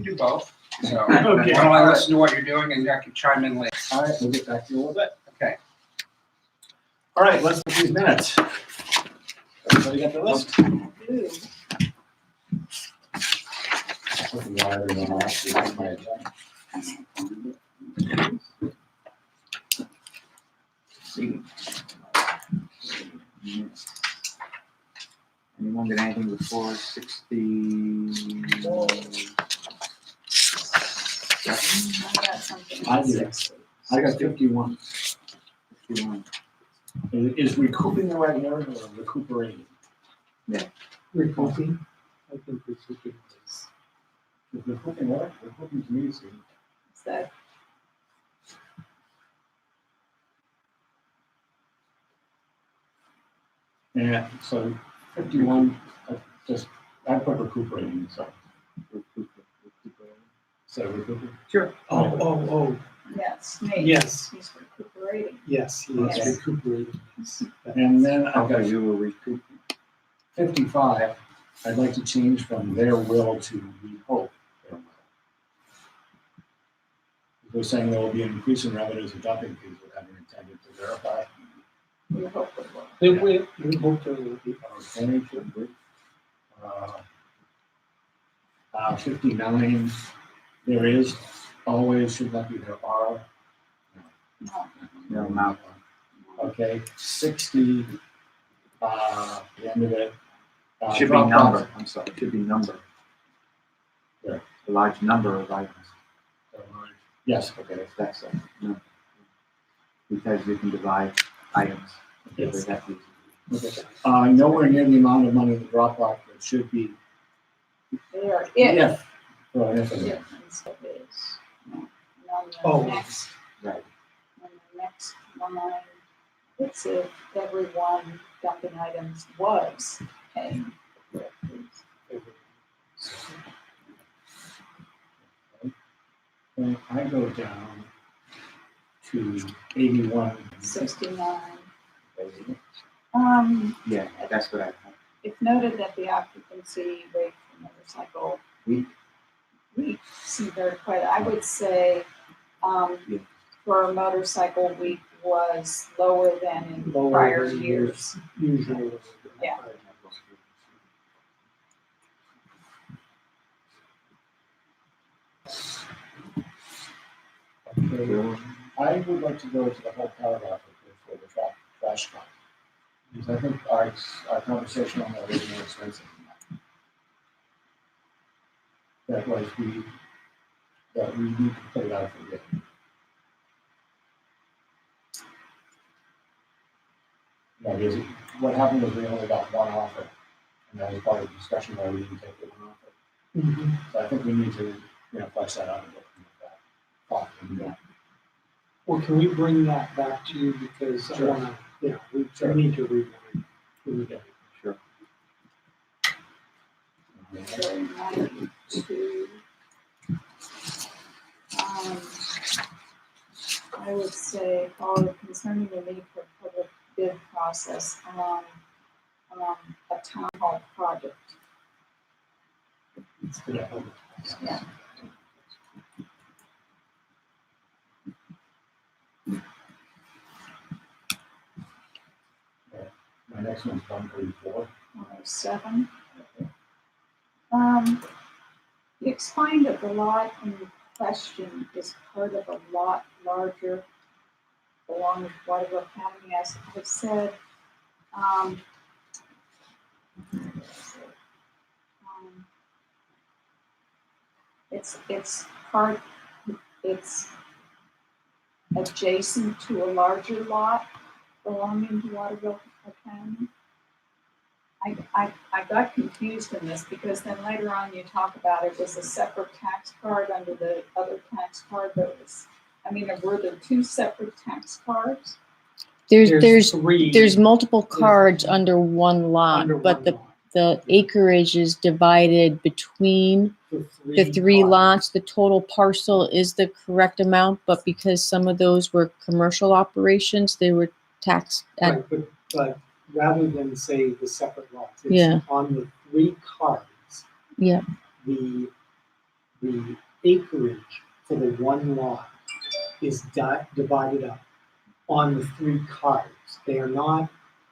do both. So Okay. why don't I listen to what you're doing and I can chime in later. All right, we'll get back to you in a little bit. Okay. All right, let's look at these minutes. Everybody got the list? Looking wider than I actually have my agenda. Anyone got anything before 60? I got something. I do. I got 51. 51. Is recouping the right word or recuperating? Recouping, I think recouping is. Is recouping what? Recouping to me is Is that yeah, so 51, I put recuperating, so. So recouping? Sure. Oh, yes, me? yes, He's recuperating. yes, he Yes. is recuperating. And then I've got Okay, you were recouping. 55, I'd like to change from their will to we hope their will. We're saying there will be an increase in revenues and dumping fees with having intended to verify. We hope it will. We hope there will be. Okay, should we? 59, there is always, should not be there are. No. No amount. Okay, 60, the end of it. Should be drop number. off. I'm sorry. Should be number. Yeah. A large number of items. Yes, Okay, that's no. Because you can divide items. Yes. That's easy. okay. Nowhere near the amount of money in the drop box that should be. They are If. Well, if it is. difference of is. And on Oh. the next, Right. on the next line, it's if everyone dumping items was paying their fees. And I go down to 81. 69. Yeah, that's what I thought. It's noted that the occupancy rate for motorcycle Week. seemed very quiet. I would say, Yeah. for a motorcycle week was lower than in Lower prior than years. Usually. Yeah. Okay. I would like to go to the whole paragraph for the trash truck. Because I think our conversation on that was more expensive than that. That was that we need to put it out for bid. That is, what happened was we only got one offer, and that was part of the discussion why we didn't take the one offer. Mhm. So I think we need to, flesh that out a bit. Yeah. Well, can we bring that back to you because I Sure. wanna, we Sure. need to read it. Sure. So 92. I would say, concerning the need for public bid process on a town hall project. Yeah. Yeah. My next one's 134. 107. You explained that the lot in question is part of a lot larger belonging to Waterville County, as I said. It's adjacent to a larger lot belonging to Waterville County. I got confused in this because then later on you talk about it was a separate tax card under the other tax card that was, were there two separate tax cards? There's There's multiple cards under one lot, under but one the, lot. the acreage is divided between the three cards. lots. The total parcel is the correct amount, but because some of those were commercial operations, they were taxed at, Right, but rather than say the separate lots, Yeah. it's on the three cards. Yeah. The the acreage for the one lot is divided up on the 3 cards. They are not,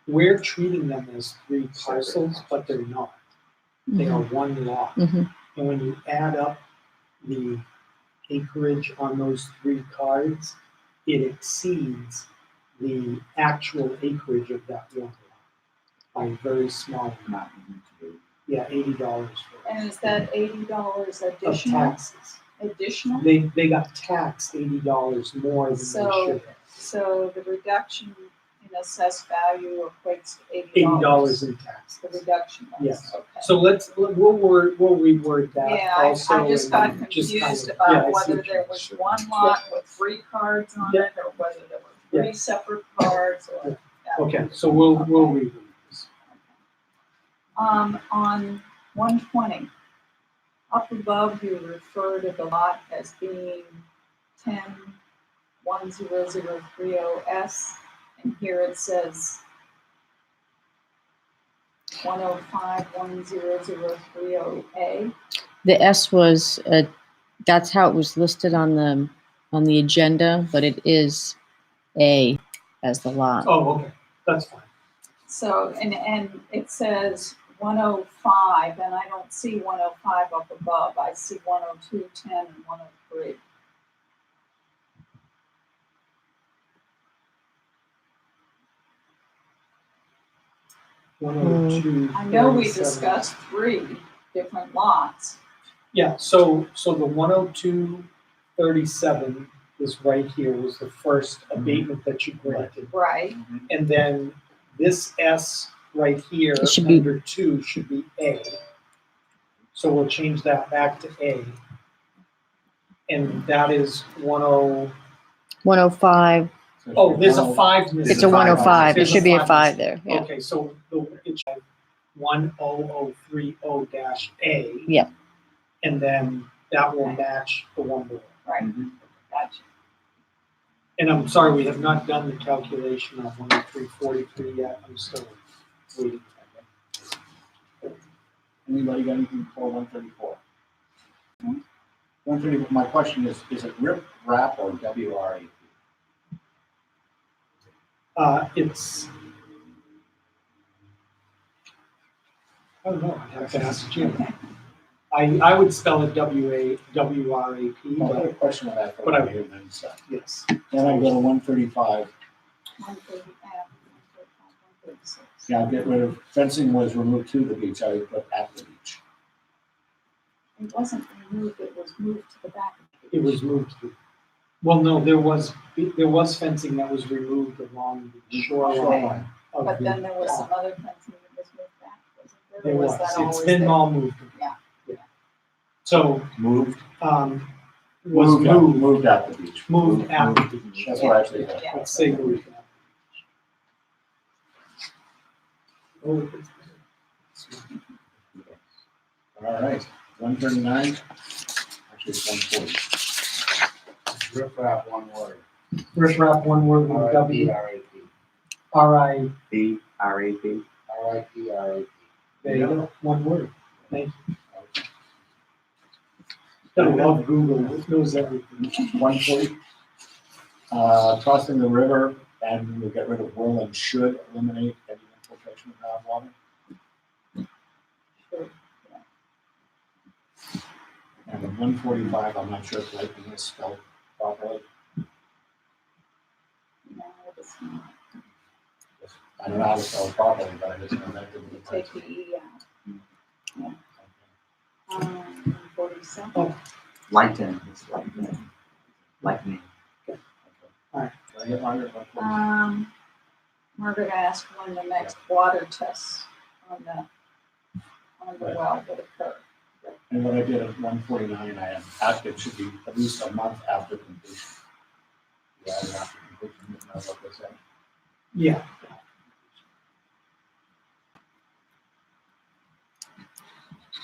we're treating them as 3 parcels, but they're not. They are one lot. Mhm. And when you add up the acreage on those 3 cards, it exceeds the actual acreage of that one lot by a very small amount. Yeah, $80 for And is that $80 of additional? taxes. Additional? They got taxed $80 more than they So- should have. So the reduction in assessed value equates to $80 in taxes. The reduction was, Yes. okay. So we'll reword that Yeah, also. I just got and just kind confused of- yeah, about I see whether what there you- was one lot with 3 cards on Yeah. it, or whether there were 3 Yeah. separate cards, or. Okay, so we'll reword this. On 120, up above you refer to the lot as being 10-10030S, and here it says 105-10030A. The S was, that's how it was listed on the agenda, but it is A as the lot. Oh, okay, that's fine. So, and it says 105, and I don't see 105 up above. I see 10210 and 103. Oh, 102. I know we 37. discussed 3 different lots. Yeah, so the 10237 is right here, was the first abatement that you granted. Right. And then this S right here, It should be- under 2, should be A. So we'll change that back to A. And that is 10, 105, oh, there's a 5 missing. it's a 105, it There's should be a 5 5 missing. there, yeah. Okay, so it's 10030-A. Yeah. And then that will match the one below. Right. Gotcha. And I'm sorry, we have not done the calculation of 10343 yet, I'm still waiting. Anybody got anything for 134? 130, my question is it RIP, RAP, or WRAP? It's, I don't know, I'd have to ask Jim. I would spell it WRAP, I had a but question on that for But I- you and then stuff. yes. Then I go to 135. 136. Yeah, I'll get rid of fencing was removed to the beach. I would put at the beach. It wasn't removed, it was moved to the back. It was moved to, well, no, there was fencing that was removed along the shoreline of But the. then there was some other fencing that was moved back, wasn't there? There Or was, that it's always been there? all moved. Yeah. So, Moved. was moved at the beach. at the beach. That's what I think. Yeah. Let's say moved. Oh, All right, 139. Actually, it's 140. Rip rap, one word. Riff raff, one word with W, R-I-P-R-A-P. R-I, B-R-A-P. R-I-P-R-A-P. there you go, one word. Thank you. I love Google, it knows everything. 140. Crossing the river, and we'll get rid of will and should eliminate any infiltration of groundwater. Sure. And then 145, I'm not sure if lightning is spelled properly. No, it's not. I don't know how to spell it properly, but I just know that You didn't take the E out. 47. Oh. Lighten, it's lightning. Lightning. Margaret asked when the next water tests on the well would occur. And what I did at 149, I am asked it should be at least a month after completion. Yeah, after completion, you know what they said. Yeah.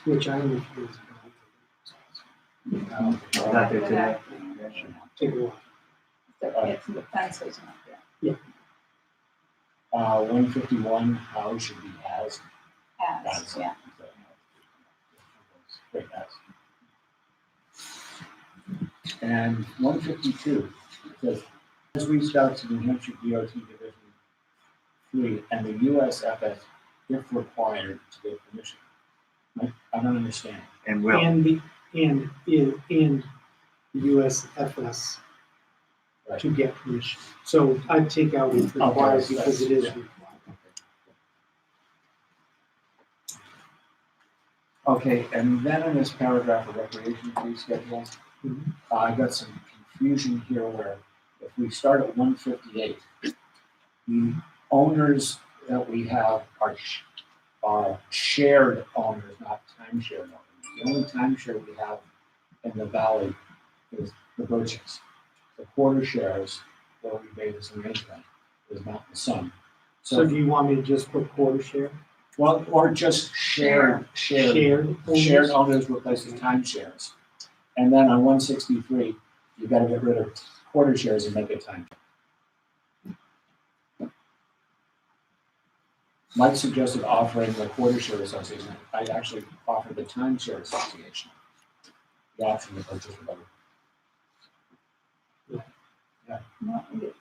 Which I would use. Got there today. Take a look. It's the fence is not there. 151, how should be as. As, yeah. Great, as. And 152, it says, has reached out to New Hampshire DOT Division 3 and the USFS if required to get permission. I don't understand. And will. And the USFS Right. to get permission. So I'd take out if required Okay, because it is yeah. required. Okay, and then in this paragraph of recreation fee schedule, I got some confusion here where if we start at 158, the owners that we have are shared owners, not timeshare owners. The only timeshare we have in the valley is the Birches. The quarter shares where we made this arrangement is Mountain Sun. So do you want me to just put quarter share? Well, or just shared Shared owners replacing timeshares. And then on 163, you gotta get rid of quarter shares and make it time. Mike suggested offering the quarter share association. I actually offered the timeshare association the option to purchase with other.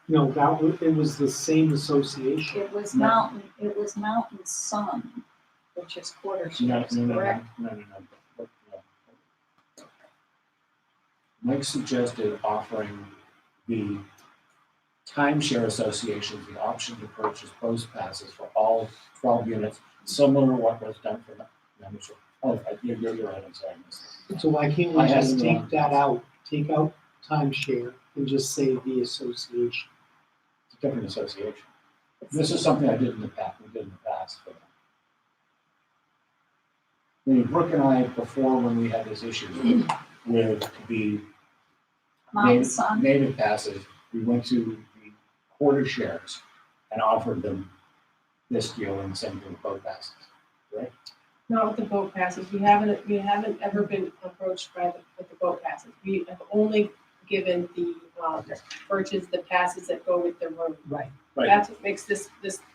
No, it was the same association. It was No. Mountain Sun, which is quarter No, shares, no, no, correct? no. Mike suggested offering the timeshare associations the option to purchase post passes for all 12 units, similar to what was done for membership. Oh, you're right, I'm sorry. I missed it. So why can't we I had just it take wrong. that out, take out timeshare and just say the association? It's a different association. This is something I did in the past, we did in the past. But Brooke and I, before when we had this issue with the Mountain Sun, native passes, we went to the quarter shares and offered them this deal and the same thing with boat passes, right? Not with the boat passes. We haven't ever been approached with the boat passes. We have only given the purchase the passes that go with the road. Right. Right. That's what makes this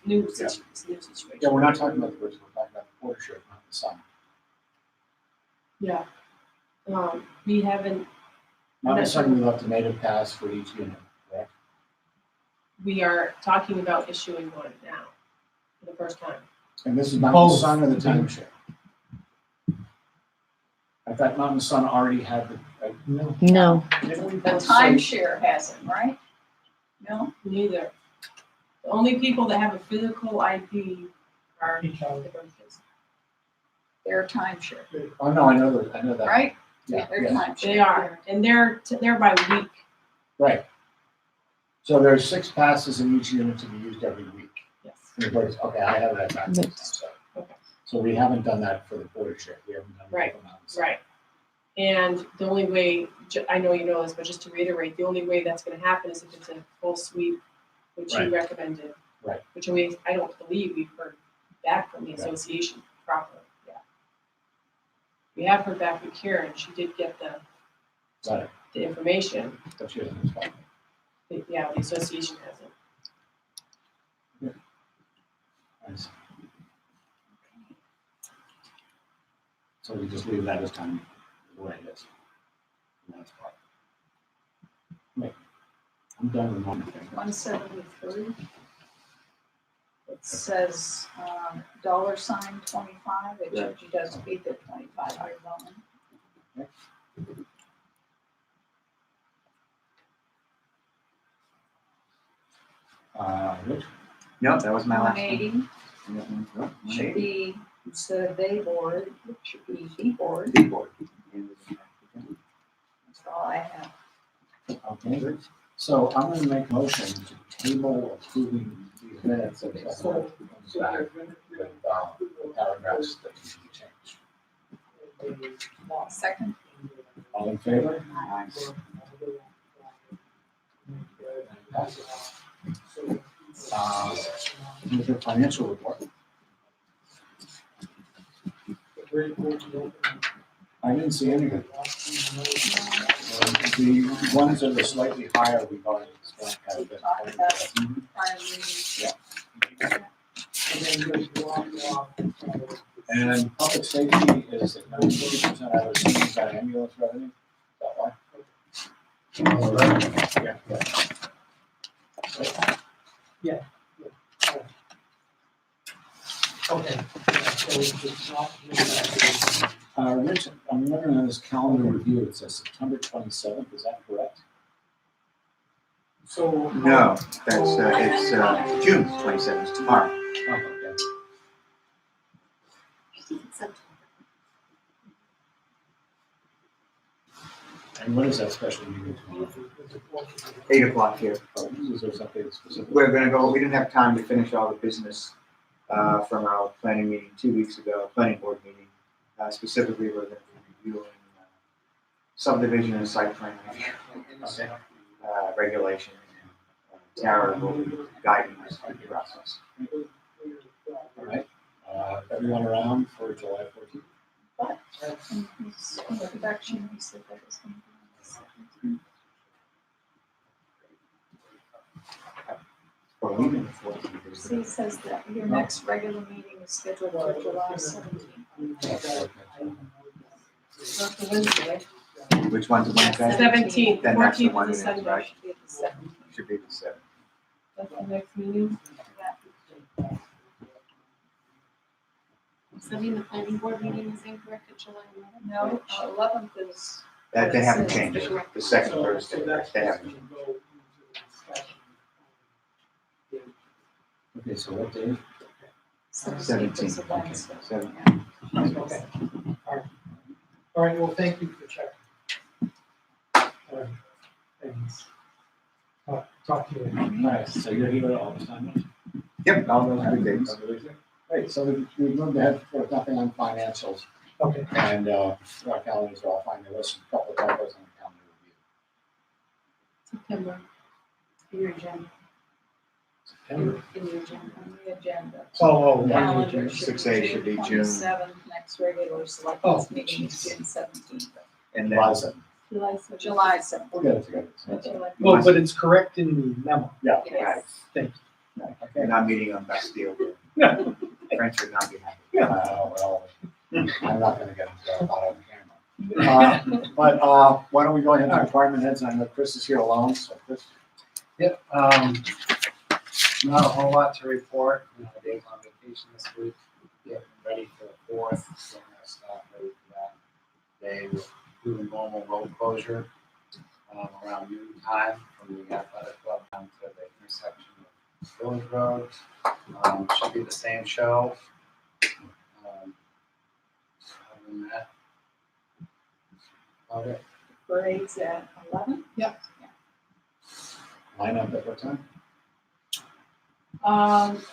new Yeah. situation. Yeah, we're not talking about the bridge, we're talking about the quarter share, not the sun. Yeah. We haven't. Not necessarily we left the native pass for each unit, correct? We are talking about issuing one now for the first time. And this is Mountain Both. Sun or the timeshare? I thought Mountain Sun already had the, No. No, didn't we? the both say- timeshare has it, right? No? Neither. The only people that have a physical ID are the Birches. Their timeshare, Oh, no, I know that. right? Yeah, Their yeah, timeshare. They are, and they're by week. right. So there's 6 passes in each unit to be used every week. Yes. In the birds, okay, I have that back. Yes. Okay. So we haven't done that for the quarter share, we haven't done Right, it for Mountain Sun. Right. And the only way, I know you know this, but just to reiterate, the only way that's gonna happen is if it's a full sweep, which Right. you recommended. Right. Which I don't believe we've heard back from the Right. association properly, yeah. We have heard back from Karen, she did get Got it, the information, but she hasn't responded. but yeah, the association hasn't. Nice. So we just leave that as kind of the way it is. And that's part. Right. I'm done with one thing. 173. It says, $25, it usually does beat the 25 year limit. Rich? No, that was my last one. 180 Oh, should be, instead of day board, it should be B board, Big board. that's all I have. Okay, so I'm gonna make a motion to table approving these minutes of the back with the paragraphs that need to be changed. Second, All in favor? Nice. Passes. Here's your financial report. I didn't see anything. The ones that are slightly higher, we've already discussed. prior meeting. And public safety is at 92% out of the ambulance revenue. Is that why? Okay. So it's not. Rich, I'm looking at this calendar review, it says September 27th, is that correct? So. No, that's, it's, June 27th, tomorrow. Oh, okay. And what is that special meeting tomorrow? 8 o'clock here. Oh, is there something specific? We're gonna go, we didn't have time to finish all the business, from our planning meeting 2 weeks ago, planning board meeting. Specifically, we're gonna be reviewing subdivision and site plan review, regulation. Tara will be guiding us through the process. All right, everyone around for July 14th? But, in the production, he said that was going to be on Or we can afford to the do 17th. this. So he says that your next regular meeting is scheduled for July 17th. That's the Wednesday. Which one's the Wednesday? 17th, Then that's the 14th one is it a is, Sunday. right? Should be the 17th. Should be the 7th. That's the next meeting. Does that mean the planning board meeting is incorrect at July 11th? No, 11th is. That they haven't Yes, changed, it's the second Thursday, they haven't changed. Okay, so what day? 17th is a 17th, Wednesday. okay, 17th. Okay. All right, well, thank you for checking. All right, thanks. Talk to you later. All right, so you're here all the time? Yep, all those good dates. Right, so we moved ahead for nothing on financials, Okay. and our calendars are all fine. There was a couple of typos on the calendar review. September. Your agenda, September. in your agenda. On the agenda. Oh, Calendar 6A should be June. 27th, next regular Oh, selectmen's meeting is jeez. June 17th. And July then, 7th. July 7th. July 7th. We'll get it together. July- Oh, but it's correct in the memo. Yeah. Yes. Thank we're not meeting on Bastille. French would not be happy. Well, I'm not gonna get into that on camera. But why don't we go ahead to department heads? I know Chris is here alone, so Chris. Yep, not a whole lot to report, Dave's on vacation this week, getting ready for the 4th, getting our stuff ready for that day, we'll do a normal road closure, around noon time, from the athletic club down to the intersection of Village Road, should be the same show. Other than that, okay. Parade's at 11? Line up at what time?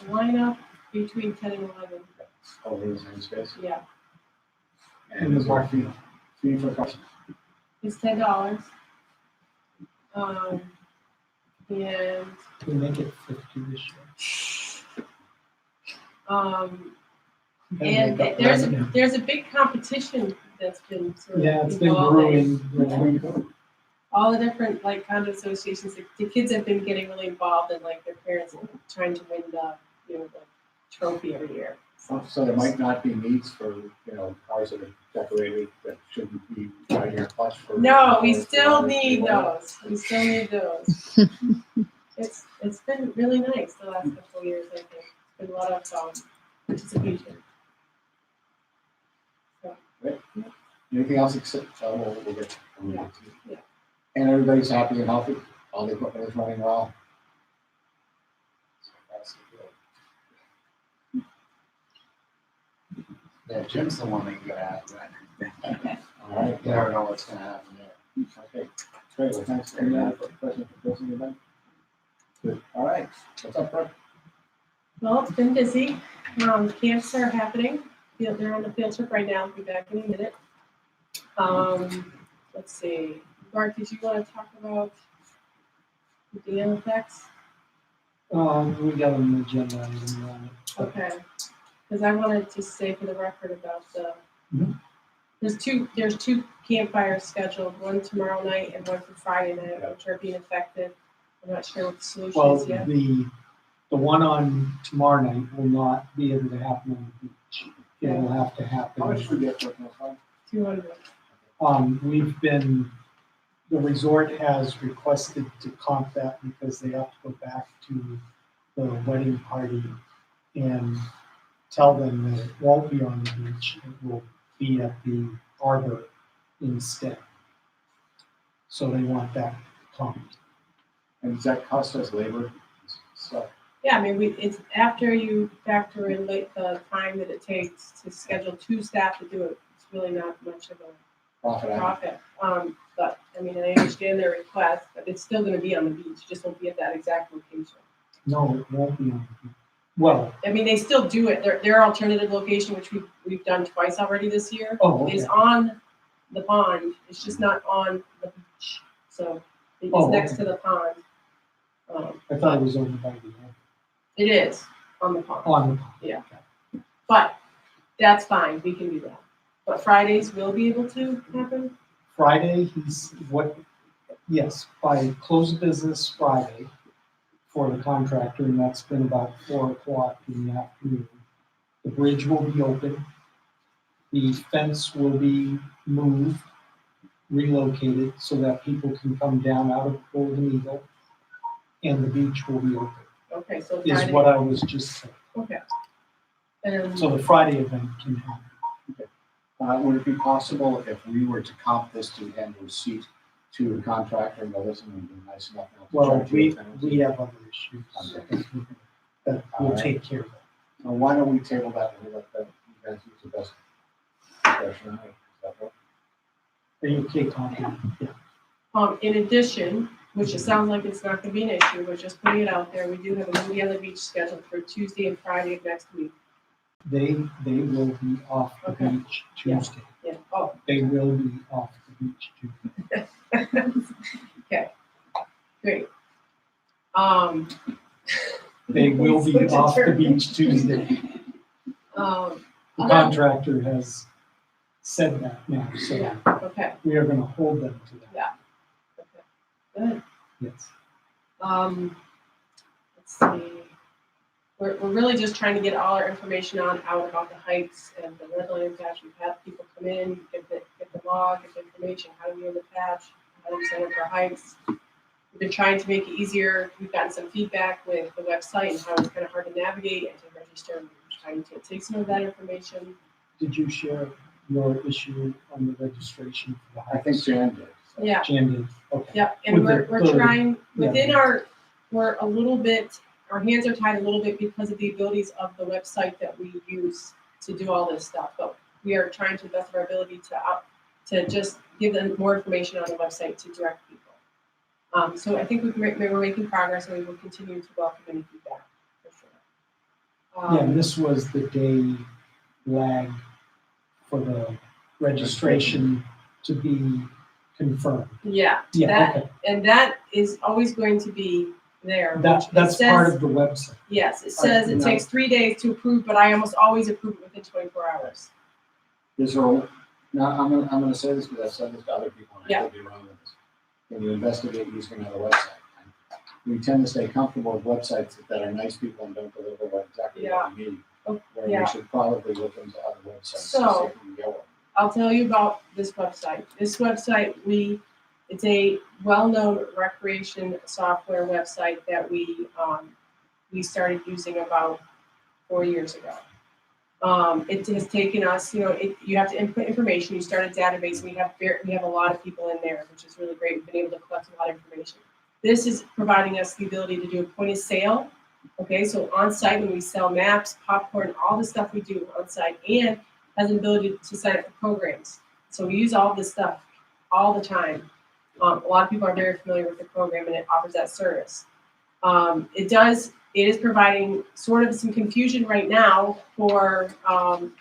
Line up between 10 and 11. Over in the same space. Yeah, And is there a fee for caution? it's $10. And We make it 50 this year. and make up there's revenue. there's a big competition that's been sort of Yeah, it's been evolving. brewing. All the different like condo associations, the kids have been getting really involved and like their parents are trying to win the the trophy every year. So there might not be needs for, cars that are decorated that shouldn't be right here clutch for. No, we still need those. We still need those. It's been really nice the last couple of years. I think it's been a lot of participation. Anything else except, we'll get. Yeah. And everybody's happy and healthy? All the equipment is running well? So that's good. Yeah, Jim's the one that got at, right? All right. You never know what's gonna happen there. Okay, great, well, thanks. Any other questions for Chris, anybody? Good, all right, what's up, Brett? Well, it's been busy. Camps are happening. They're on the field trip right now. I'll be back in a minute. Let's see. Mark, did you want to talk about the dam effects? We got an agenda item on it. Okay. Because I wanted to say for the record about the, Mhm. there's two campfires scheduled, one tomorrow night and one for Friday night, which are being affected. I'm not sure what the solution Well, is yet. the one on tomorrow night will not be able to happen on the beach. It will have to How much happen. we get for this one? 200. We've been the resort has requested to comp that because they have to go back to the wedding party and tell them that it won't be on the beach, it will be at the harbor instead. So they want that comped. And does that cost us labor? So, Yeah, I mean, it's after you factor in the time that it takes to schedule 2 staff to do it, it's really not much of a profit out. profit. But, I mean, I understand their request, but it's still gonna be on the beach, just won't be at that exact location. No, it won't be on the beach. Well, I mean, they still do it, their alternative location, which we've done twice already this year, oh, okay. is on the pond, it's just not on the beach. So, it's Oh, next okay. to the pond. I thought it was over by the end. It is on the pond. On the pond. Yeah. But that's fine, we can do that. But Fridays will be able to happen? Friday, yes, by close of business Friday for the contractor, and that's been about 4:00 in the afternoon. The bridge will be open. The fence will be moved, relocated so that people can come down out of Golden Eagle, and the beach will be open, Okay, so is Friday, what I was just saying. okay. And So the Friday event can happen. Would it be possible if we were to comp this to hand a receipt to the contractor and go, listen, we've been nice enough now to Well, charge you we a penalty? have other issues that we'll take care of. Well, why don't we table that and let you guys use the best discretion on it? Is that right? Are you okay, Tom? Yeah. in addition, which it sounds like it's not gonna be an issue, but just putting it out there, we do have a movie on the beach scheduled for Tuesday and Friday of next week. They will be off the Okay. beach Tuesday. Yeah, oh, They will be off the beach Tuesday. okay, great. They will be Switch it off the turn. beach Tuesday. Um, The contractor has said that now, so yeah, okay, we are gonna hold them to that, good. yes. Let's see. We're really just trying to get all our information out about the hikes and the red line patch. We've had people come in, get the log, get the information, how do we do the patch, how do we sign up for hikes. We've been trying to make it easier. We've gotten some feedback with the website and how it's kind of hard to navigate and to register. We're trying to take some of that information. Did you share your issue on the registration for the I think hikes? Jan did. So. Yeah, Jan did, okay. yeah, and With we're the- trying, within yeah. we're a little bit, our hands are tied a little bit because of the abilities of the website that we use to do all this stuff. But we are trying to the best of our ability to just give them more information on the website to direct people. So I think we're making progress and we will continue to welcome any feedback for sure. Yeah, and this was the day lag for the registration to be confirmed. Yeah, Yeah, that, okay. and that is always going to be there. That's It says- part of the website. Yes, it says it no. takes 3 days to approve, but I almost always approve it within 24 hours. Is there, now, I'm gonna say this because I've said this to other people and I Yeah. could be wrong with this. When you investigate using another website, we tend to stay comfortable with websites that are nice people and don't deliver what exactly what we need. Oh, Where yeah. we should probably look into other websites to see So- if we can get one. I'll tell you about this website. This website, it's a well-known recreation software website that we started using about 4 years ago. It has taken us, you have to input information, you start a database, and we have a lot of people in there, which is really great. We've been able to collect a lot of information. This is providing us the ability to do a point of sale. Okay, so on site when we sell maps, popcorn, all the stuff we do on site, and has an ability to sign up for programs. So we use all this stuff all the time. A lot of people are very familiar with the program and it offers that service. It is providing sort of some confusion right now for on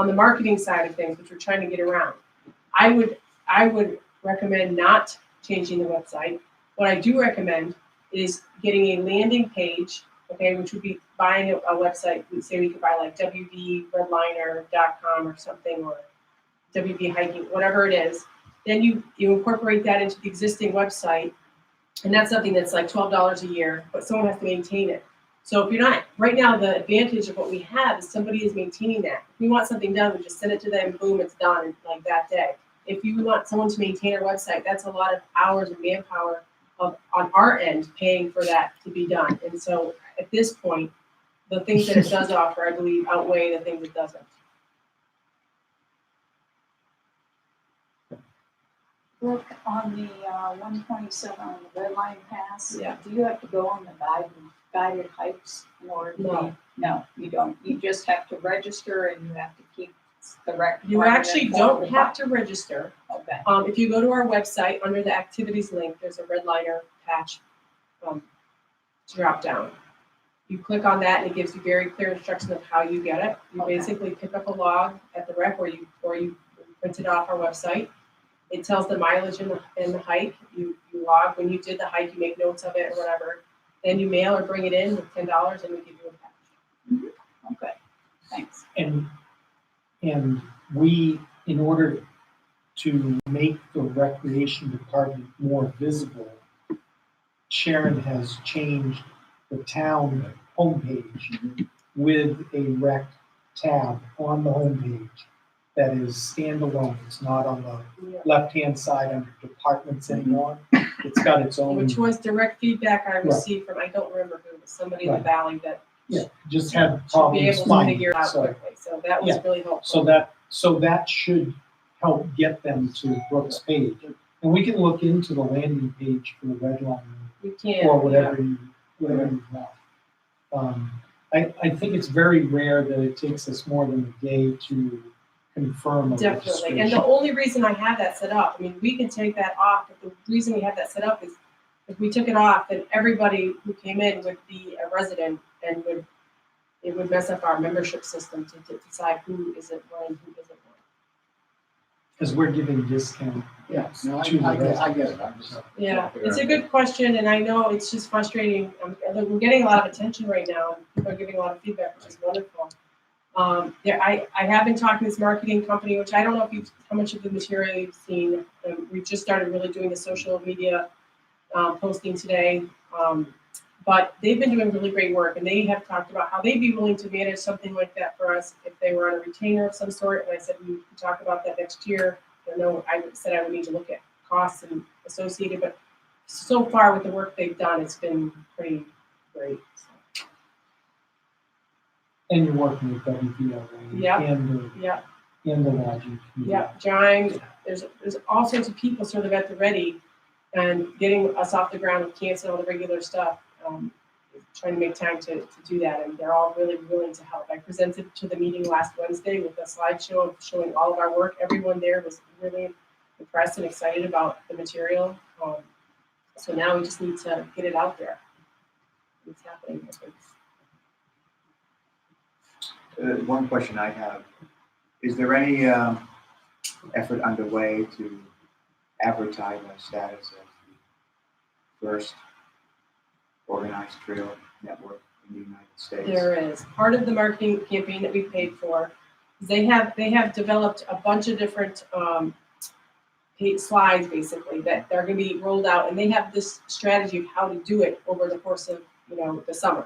the marketing side of things, which we're trying to get around. I would recommend not changing the website. What I do recommend is getting a landing page, okay, which would be buying a website. We say we could buy like wvredliner.com or something, or WV hiking, whatever it is. Then you incorporate that into the existing website, and that's something that's like $12 a year, but someone has to maintain it. So if you're not, right now the advantage of what we have is somebody is maintaining that. If we want something done, we just send it to them, boom, it's done, like that day. if you want someone to maintain our website, that's a lot of hours of manpower on our end, paying for that to be done. And so at this point, the things that it does offer, I believe, outweigh the things it doesn't. Look, on the 127 on the red line pass, Yeah. do you have to go on the guided hikes in order to No. be? No, you don't. You just have to register and you have to keep the rec. You actually don't have to register. Okay. If you go to our website, under the activities link, there's a red liner patch drop down. You click on that and it gives you very clear instructions of how you get it. You Okay. basically pick up a log at the rec or you print it off our website. It tells the mileage in the hike. You log when you did the hike, you make notes of it or whatever. Then you mail or bring it in with $10 and we give you a patch. Okay, thanks. And we, in order to make the recreation department more visible, Sharon has changed the town homepage with a rec tab on the homepage that is standalone. It's not on the Yeah. left-hand side under departments anymore. It's got its own. Which was direct feedback I Right. received from, I don't remember who, but somebody in the Right. valley that Yeah, just had should be problems able to finding figure it it, out so. quickly. So that was Yeah. really helpful. So that should help get them to Brooks' page. And we can look into the landing page for the red line You can. or yeah. whatever you want. I think it's very rare that it takes us more than a day to confirm a Definitely, and registration. the only reason I have that set up, I mean, we can take that off, but the reason we have that set up is if we took it off, then everybody who came in would be a resident and it would mess up our membership system to decide who isn't one and who isn't one. Because we're giving discount. Yeah, no, To the I get residents. it, I'm just. Yeah, it's a good question, and I know it's just frustrating. We're getting a lot of attention right now, and people are giving a lot of feedback, which is wonderful. I have been talking to this marketing company, which I don't know if you've, how much of the material you've seen. We've just started really doing the social media posting today. But they've been doing really great work, and they have talked about how they'd be willing to manage something like that for us if they were on a retainer of some sort. And I said we could talk about that next year. I know I said I would need to look at costs and associated, but so far with the work they've done, it's been pretty great. So. And you're working with WVLA Yep. and Yeah. the lodging committee. Yeah, John, there's all sorts of people sort of at the ready and getting us off the ground with canceling all the regular stuff, trying to make time to do that, and they're all really willing to help. I presented to the meeting last Wednesday with a slideshow showing all of our work. Everyone there was really impressed and excited about the material. So now we just need to get it out there. It's happening. One question I have, is there any effort underway to advertise our status as the first organized trail network in the United States? There is. Part of the marketing campaign that we paid for, they have developed a bunch of different slides basically that are going to be rolled out, and they have this strategy of how to do it over the course of the summer.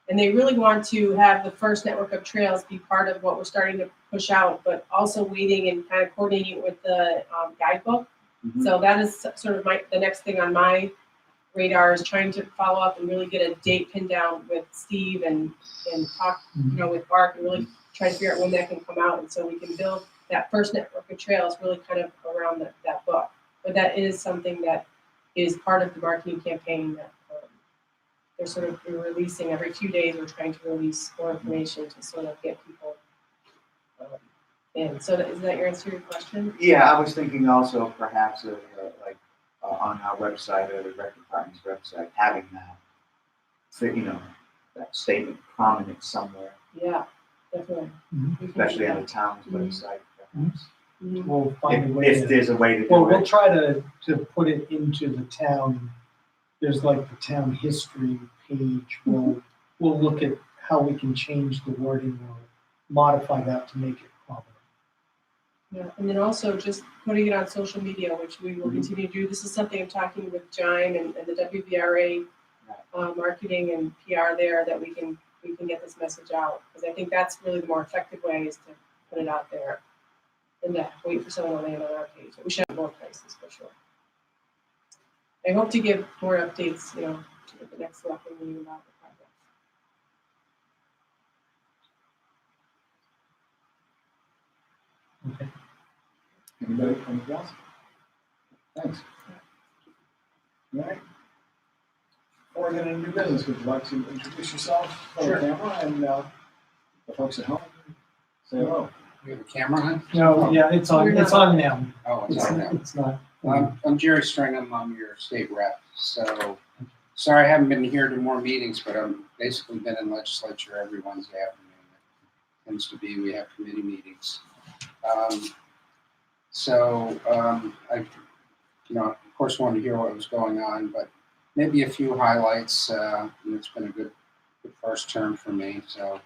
And they really want to have the first network of trails be part of what we're starting to push out, but also waiting and kind of coordinating with the guidebook. Mhm. So that is sort of the next thing on my radar is trying to follow up and really get a date pinned down with Steve and talk, with Mark and really try to figure out when that can come out. And so we can build that first network of trails really kind of around that book. But that is something that is part of the marketing campaign that we're releasing every few days. We're trying to release more information to sort of get people in. So is that your answer to your question? Yeah, I was thinking also perhaps of on our website or the rec department's website, having that, that statement prominent somewhere, Yeah, definitely. Mhm. We can do especially on that. the town's Mhm. website. Mhm. We'll find a way If to. there's a way to do Well, we'll it. try to put it into the town. There's like the town history page. We'll look at how we can change the wording or modify that to make it prominent. Yeah, and then also just putting it on social media, which we will Mhm. continue to do. This is something I'm talking with John and the WVRA marketing and PR there that we can get this message out, because I think that's really the more effective way is to put it out there. than that, wait for someone to land on our page. We should have more prices for sure. I hope to give more updates, at the next selecting meeting about the project. Anybody, anything else? Thanks. All right. Before we get into new business, would you like to introduce yourself for the camera and the folks at home? Say hello. We have a camera on? No, yeah, it's on now. Oh, it's on now. It's not. I'm Jerry Stringham, I'm your state rep, so, sorry I haven't been here to more meetings, but I've basically been in legislature every Wednesday afternoon. It tends to be, we have committee meetings. I, of course wanted to hear what was going on, but maybe a few highlights. It's been a good first term for me, so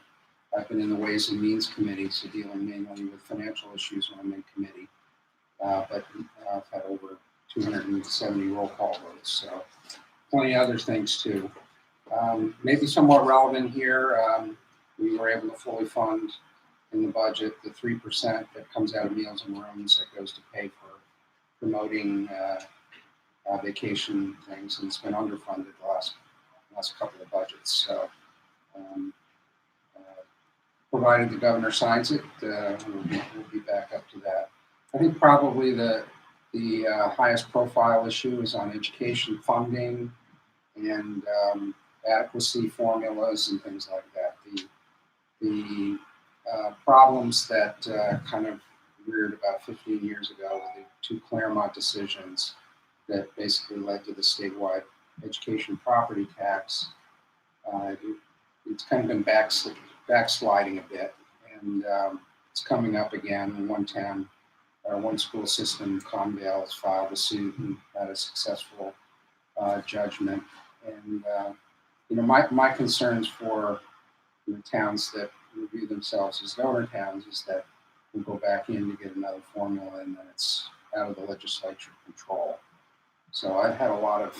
I've been in the Ways and Means Committee, so dealing mainly with financial issues when I'm in committee. But I've had over 270 roll call votes, so plenty of other things too. Maybe somewhat relevant here, we were able to fully fund in the budget the 3% that comes out of Meals and Rooms that goes to pay for promoting vacation things, and it's been underfunded the last couple of budgets. So, provided the governor signs it, we'll be back up to that. I think probably the highest profile issue is on education funding and adequacy formulas and things like that. The problems that kind of reared about 15 years ago with the two Claremont decisions that basically led to the statewide education property tax. It's kind of been backsliding a bit, and it's coming up again. One school system, Convale, has filed a suit and had a successful judgment. And my concerns for the towns that review themselves as donor towns is that we'll go back in to get another formula, and then it's out of the legislature control. So I've had a lot of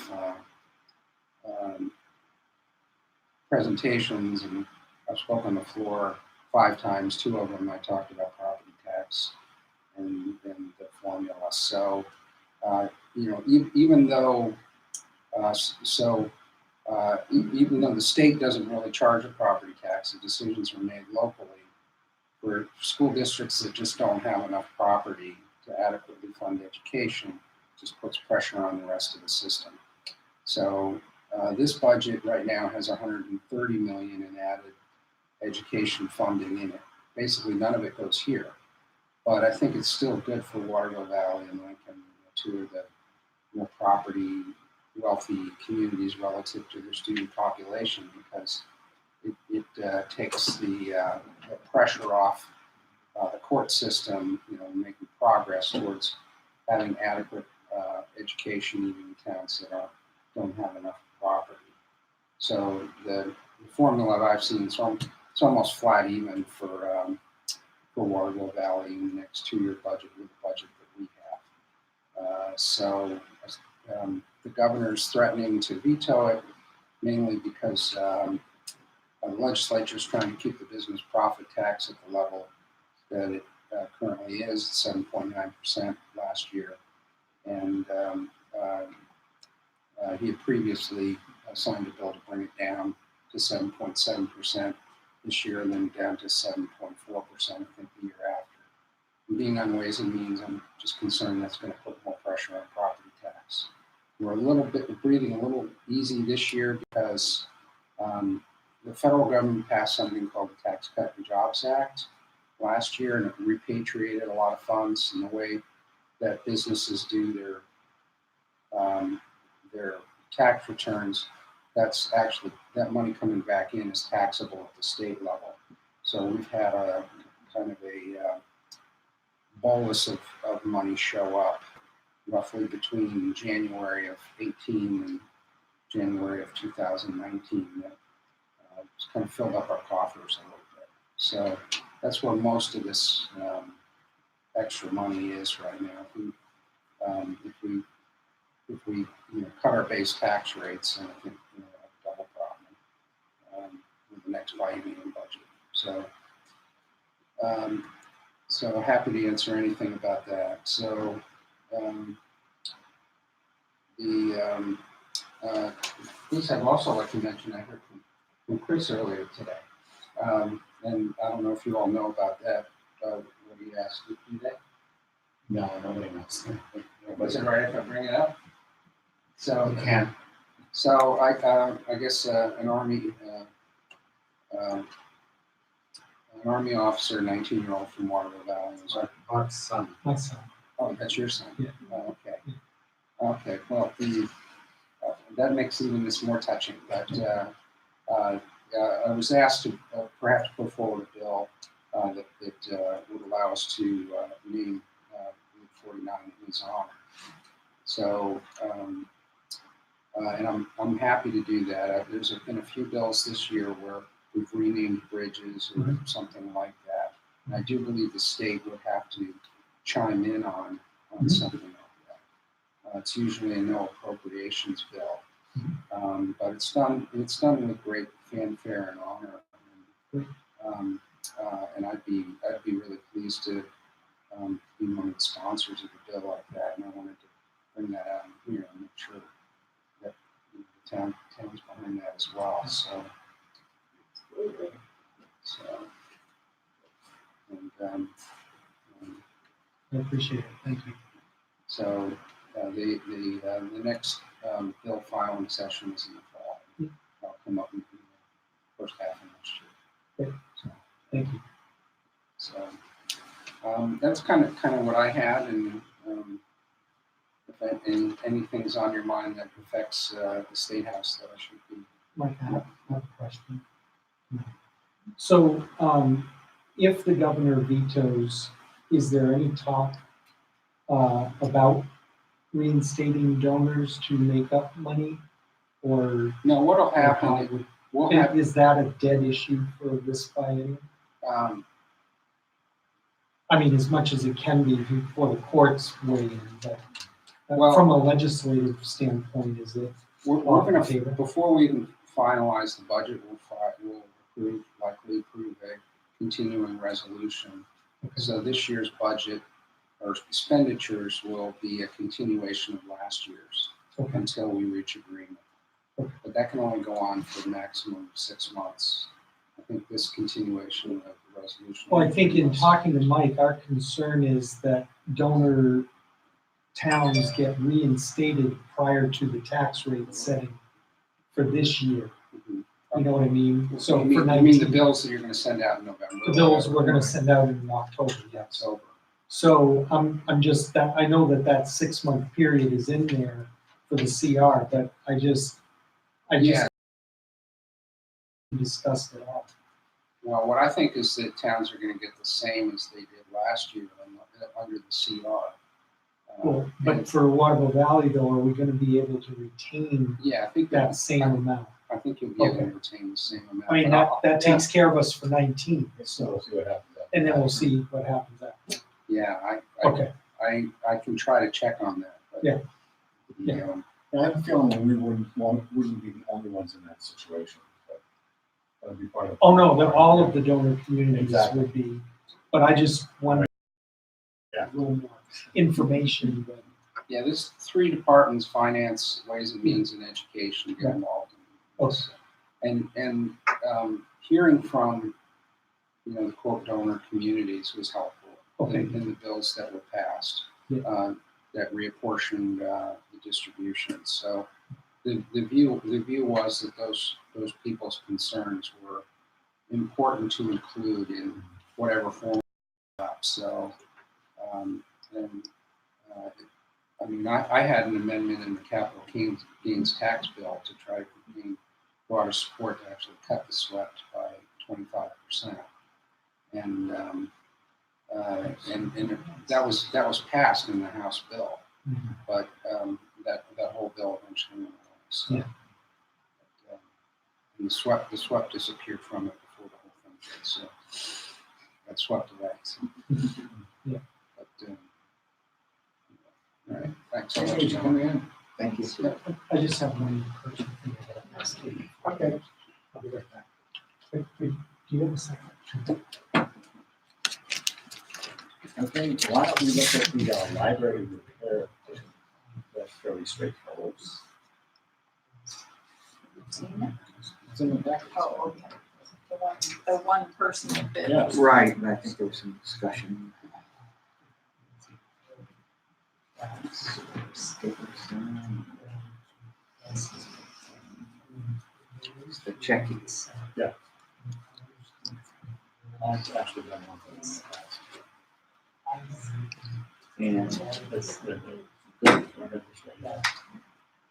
presentations, and I've spoken on the floor 5 times. 2 of them I talked about property tax and the formula. So even though even though the state doesn't really charge a property tax, the decisions are made locally for school districts that just don't have enough property to adequately fund education. Just puts pressure on the rest of the system. So this budget right now has $130 million in added education funding in it. Basically, none of it goes here, but I think it's still good for Waterville Valley and Lincoln, 2 of the more property wealthy communities relative to their student population, because it takes the pressure off the court system, making progress towards having adequate education even in towns that don't have enough property. So the formula that I've seen, it's almost flat even for Waterville Valley in the next 2-year budget with the budget that we have. The governor's threatening to veto it, mainly because the legislature is trying to keep the business profit tax at the level that it currently is, 7.9% last year. And he had previously signed a bill to bring it down to 7.7% this year, and then down to 7.4%, I think, the year after. And being on Ways and Means, I'm just concerned that's going to put more pressure on property tax. We're breathing a little easy this year because the federal government passed something called the Tax Cut and Jobs Act last year, and it repatriated a lot of funds. In the way that businesses do their tax returns, that's actually, that money coming back in is taxable at the state level. So we've had a kind of a bolus of money show up roughly between January of 18 and January of 2019 that kind of filled up our coffers a little bit. So that's where most of this extra money is right now. If we cut our base tax rates, and I think we'll have a double problem with the next biennium budget. So So happy to answer anything about that. So police, I'd also like to mention, I heard from Chris earlier today. And I don't know if you all know about that, what he asked you today. No, nobody knows. Was it right if I bring it up? So You can. So I guess an army officer, 19-year-old from Waterville Valley, was Our son. My son. oh, that's your son. Yeah. Oh, okay. Okay. Well, that makes even this more touching. But I was asked to perhaps put forward a bill that would allow us to name Route 49 in his honor. So. And I'm happy to do that. There's been a few bills this year where we've renamed bridges or something like that. And I do believe the state would have to chime in on something like that. It's usually a no appropriations bill, but it's done with great fanfare and honor. And I'd be really pleased to be one of the sponsors of a bill like that. And I wanted to bring that out here and make sure that the town's behind that as well. So and I appreciate it. Thank you. so the next bill filing session is in the fall. I'll come up in the first half of next year. Great. Thank you. So that's kind of what I had, and if anything's on your mind that affects the State House that I should be. Mike, I have a question. So, if the governor vetoes, is there any talk about reinstating donors to make up money, or No, what'll how happen? would- We'll have is that a dead issue for this biennium? I mean, as much as it can be before the courts weigh in, but Well- from a legislative standpoint, is it? we're off going the table? to, before we even finalize the budget, we'll likely approve a continuing resolution. So this year's budget or expenditures will be a continuation of last year's Okay. until we reach agreement. Okay. But that can only go on for a maximum of 6 months. I think this continuation of the resolution. Well, I think in talking to Mike, our concern is that donor towns get reinstated prior to the tax rate setting for this year. Mhm. You know what I mean? So you for mean, you mean the 19, bills that you're going to send out in November? the bills we're gonna send out in October, yes. October. So I'm just, that, I know that 6 month period is in there for the CR, but I just Yeah. discussed it all. Well, what I think is that towns are going to get the same as they did last year under the CR. Well, but for Waterville Valley though, are we gonna be able to retain Yeah, I think that same amount? I think you'll be able to Okay. retain the same amount. I mean, But that takes care of us for 19, So so, we'll see what happens. and then we'll see what happens after. yeah, Okay, I can try to check on that. But, Yeah. I have a feeling that we wouldn't be the only ones in that situation, but that would be part of. oh no, all of the donor communities Exactly. would be, but I just wanted Yeah. a little more information, but Yeah, there's 3 departments: finance, ways and means, and education get Right. involved in Okay. this. And hearing from the quote donor communities was helpful Okay. in the bills that were passed. Yeah. That reapportioned the distribution. So the view was that those people's concerns were important to include in whatever form. So I mean, I had an amendment in the capital gains tax bill to try to gain broader support to actually cut the SWEP by 25%, and that was passed in the House bill, Mhm. but that whole bill eventually went away. So, Yeah. and the SWEP disappeared from it before the whole thing did. So got swept away. So. Yeah. But all right, thanks so Thank much you for for coming coming in. Thank you. I just have one question for you that I asked you. Okay. I'll be right back. Wait, do you have a second? Okay, why don't we look at the library repair? That's fairly straightforward. It's in the back. Oh, okay. The one person that bid. Yes. Right, and I think there was some discussion. It's the checkies. I've actually done one for this. And It's the-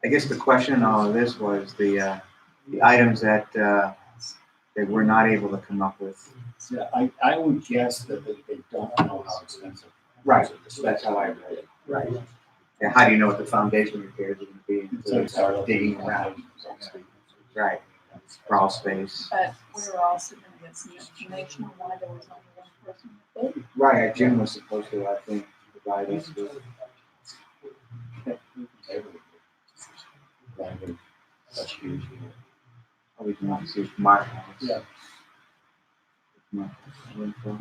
I guess the question in all of this was the items that we're not able to come up with. Yeah, I would guess that they don't know how expensive. Right, that's how I read it. Right. And how do you know what the foundation repairs are gonna be So until you it's hard start to digging dig around? Right, crawl space. But we were also gonna get some information on why there was only one person that bid. Right, Jim was supposed to, I think, provide us with. That's huge. Oh, we can want to see if Mark has. Yeah. Mark has info.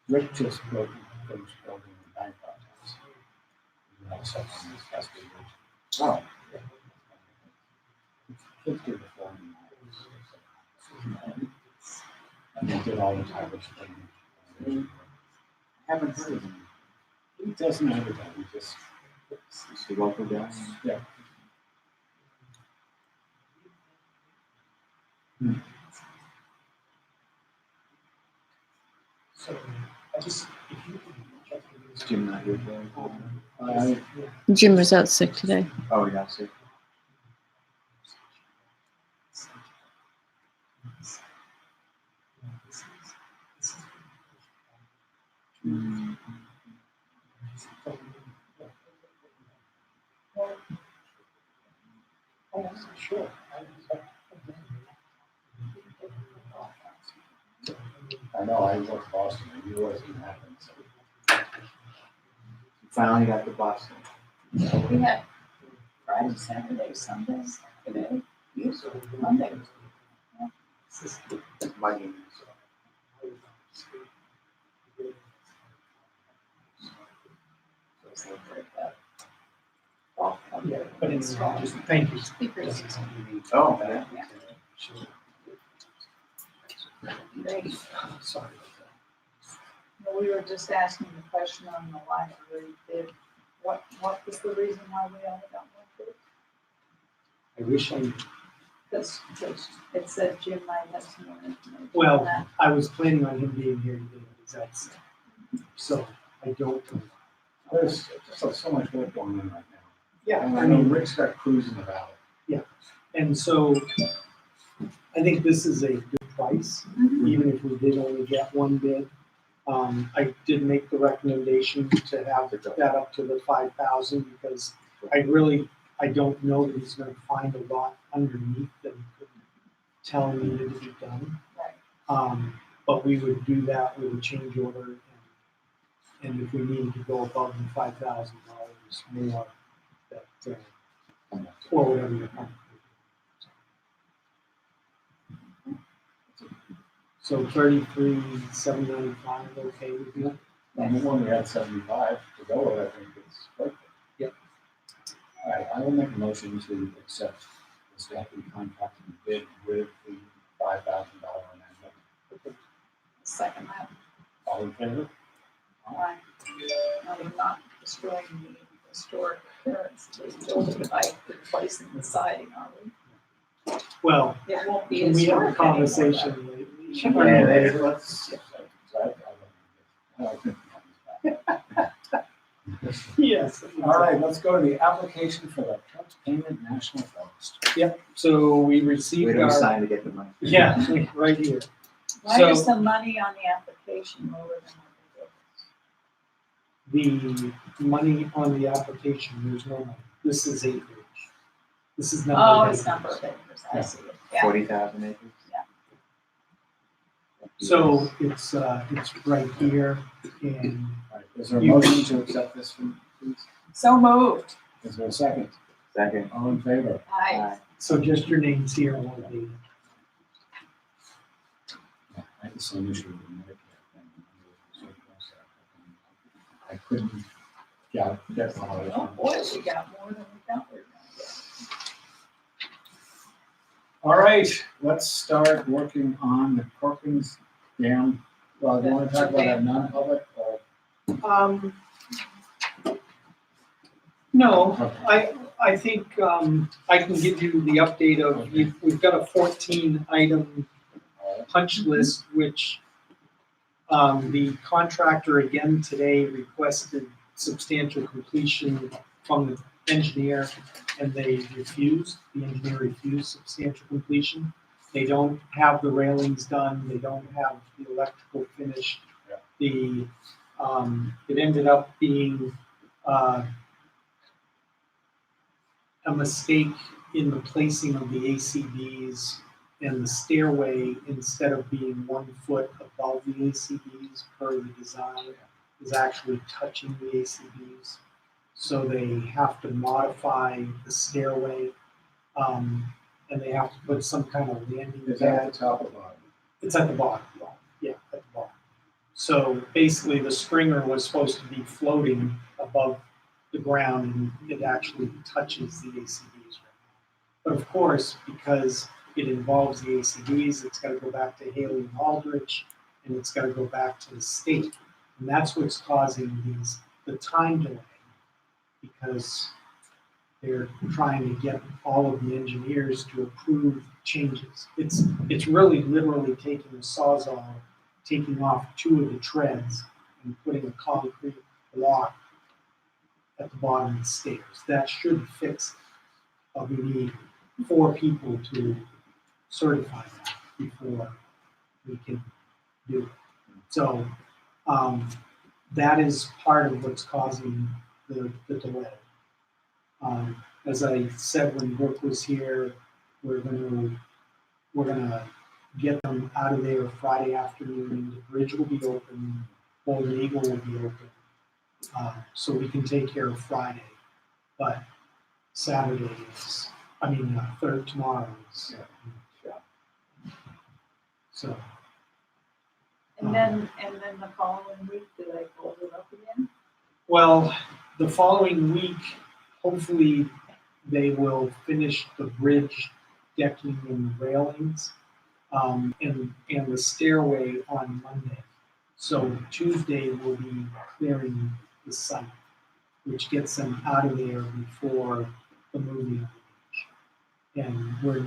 Rick just built, finished building the Bangkok house. You know, so on this past week. Oh, Kids did the forming. And they did all the towers. I haven't heard of him. He doesn't have it, he just, He's the local guy. yeah. So I just, if you can check Is Jim not here today? Jim was out sick today. Oh, yeah, I see. Mm, Sure. I know, I worked Boston, I knew what was gonna happen, so. Finally got to Boston. We had Friday, Saturday, Sunday, today, usually Monday. It's muggy. But it's just, thank you. Speakers. Oh, yeah. Great. Sorry. Well, we were just asking the question on the library bid. What was the reason why we only got one bid? I wish I, Because it said Jim might have some more information. Well, on that. I was planning on him being here today, but that's, so I don't. There's just so much work going on right now. Yeah, I mean, Rick's got crews in the valley. and so I think this is a good price, even if we did only get one bid. I did make the recommendation to have that up to the 5,000 because I don't know that he's gonna find a lot underneath that he couldn't tell needed to be done. Right. But we would do that with a change order and if we needed to go above the $5,000 more, that, or whatever you're comfortable with. So 33,795, okay with you? And the one we had 75 to go with, I think it's perfect. Yep. All right, I will make a motion to accept this deputy contracting bid with the $5,000 amendment. Second that. All in favor? Right. Now we're not destroying the historic appearance of the building by replacing the siding, are we? Well, It won't be can we have a historic anymore, conversation lately? Yeah, let's. Yes. All right, let's go to the application for the Trump Payment National Forest. Yep, so we Where received do we our, sign to get the money? yeah, right here. Why So- is the money on the application lower than what we did? The money on the application, there's no money. This is acreage. This is number. Oh, of it's acres. number of acres, I see it, yeah. 40,000 acres? So it's right here and All right, is there a motion to accept this one, please? So moved. Is there a second? Second. All in favor? Aye. so just your names here and what date. I had the same issue with the Medicare thing. I couldn't get all of it. Oh, boy, we got more than we thought we were gonna get. All right, let's start working on the Corkins Dam. Well, do you want to talk about that non-public or? No, Okay. I think, I can give you the update of, we've got a 14 item punch list, which, the contractor again today requested substantial completion from the engineer, and the engineer refused substantial completion. They don't have the railings done, they don't have the electrical finished. The, it ended up being, a mistake in the placing of the ACBs, and the stairway, instead of being 1 foot above the ACBs per the design, is actually touching the ACBs. So they have to modify the stairway, and they have to put some kind of landing Is that pad. at the top or bottom? It's at the bottom, yeah, at the bottom. So basically, the stringer was supposed to be floating above the ground, and it actually touches the ACBs right now. But of course, because it involves the ACBs, it's gotta go back to Haley and Aldrich, and it's gotta go back to the state. And that's what's causing the time delay, because they're trying to get all of the engineers to approve changes. It's really literally taking a Sawzall, taking off 2 of the treads and putting a concrete block at the bottom of the stairs. That should fix it. But we need 4 people to certify that before we can do it. So, that is part of what's causing the delay. As I said when Brooke was here, we're gonna get them out of there Friday afternoon. The bridge will be open, Golden Eagle will be open, so we can take care of Friday. But Saturday is, tomorrow is. So. And then the following week, do they fold it up again? Well, the following week, hopefully, they will finish the bridge decking and railings, and the stairway on Monday. So Tuesday will be clearing the site, which gets them out of there before the moving of the bridge.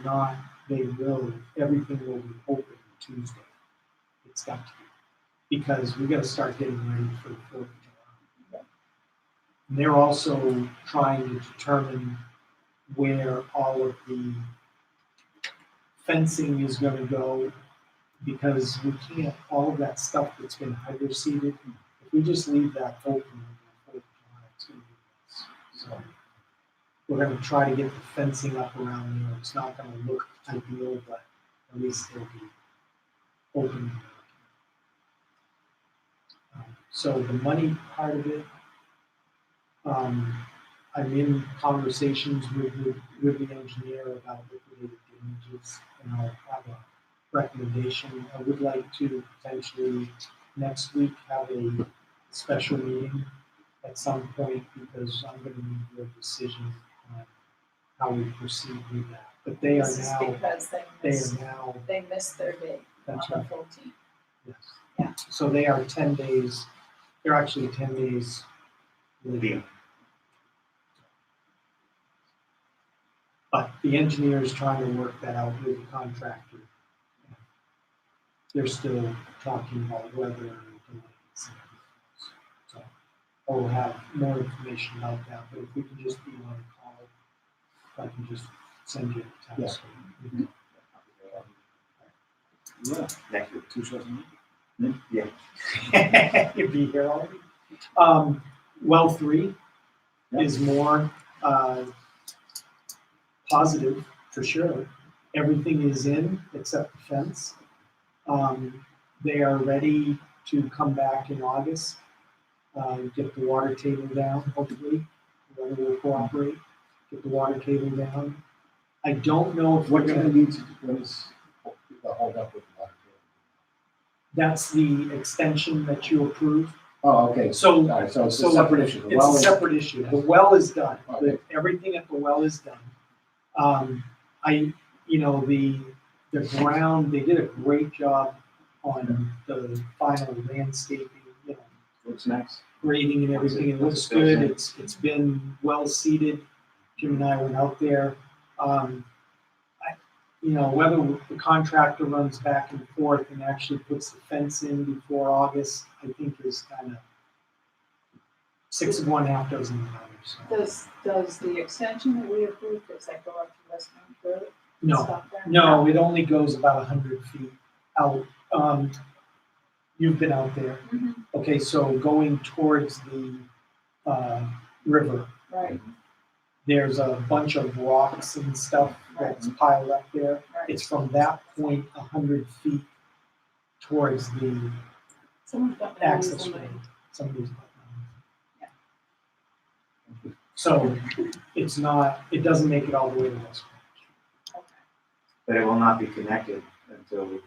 And everything will be open Tuesday. It's got to be, because we gotta start getting ready for the 4th of July. And they're also trying to determine where all of the fencing is gonna go, because we can't, all of that stuff that's been hydro-seeded, if we just leave that open, it's gonna be nice. So we're gonna try to get the fencing up around there. It's not gonna look ideal, but at least it'll be open. So the money part of it, I'm in conversations with the engineer about liquidated damages, and I'll have a recommendation. I would like to potentially next week have a special meeting at some point, because I'm gonna need your decision on how we proceed with that. But they are This is now, because they missed their date on that's the right, 14th. yes. Yeah. So they are 10 days, they're actually 10 days late. But the engineer is trying to work that out with the contractor. They're still talking about weather and delays and everything. So we'll have more information about that, but if we can just be on call, if I can just send you a text. Yeah. Next week. 2 shows a week? Yeah. You'd be here already. Well 3 is more positive for sure. Everything is in except the fence. They are ready to come back in August, get the water table down, hopefully. The weather will cooperate, get the water table down. I don't know if we're What do gonna, they need to, what is the hold up with the water table? that's the extension that you approved. Oh, okay, So, all right, so it's a so separate issue. The it's well a is- separate issue. The well is done. Okay. Everything at the well is done. The ground, they did a great job on the final landscaping, Looks nice. grading and everything. It looks good. It's been well seeded. Jim and I went out there. Whether the contractor runs back and forth and actually puts the fence in before August, I think is kind of 6 of one, half dozen of the other. So. Does the extension that we approved, does that go up to West Point Road? No, Stop there? no, it only goes about 100 feet out. You've been out there. Mhm. Okay, so going towards the river, Right, there's a bunch of rocks and stuff that's piled up there. right. It's from that point 100 feet towards the Someone's got access somebody. road. Somebody's got Yeah. So it's not, it doesn't make it all the way to West Point. But it will not be connected until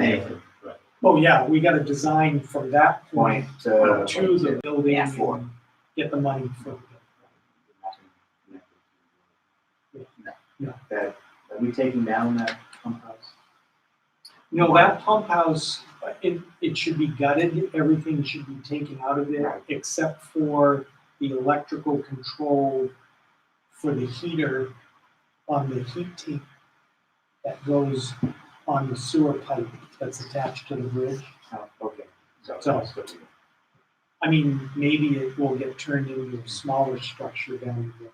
Anything, right. Oh, yeah, we got to design from that point point to the building Yeah. and get the money for the That, are we taking down that pump house? No, that pump house, it should be gutted, everything should be taken out of there, Right. except for the electrical control for the heater on the heat tank that goes on the sewer pipe that's attached to the bridge. Oh, okay. So- that's what we- I mean, maybe it will get turned into a smaller structure down the road.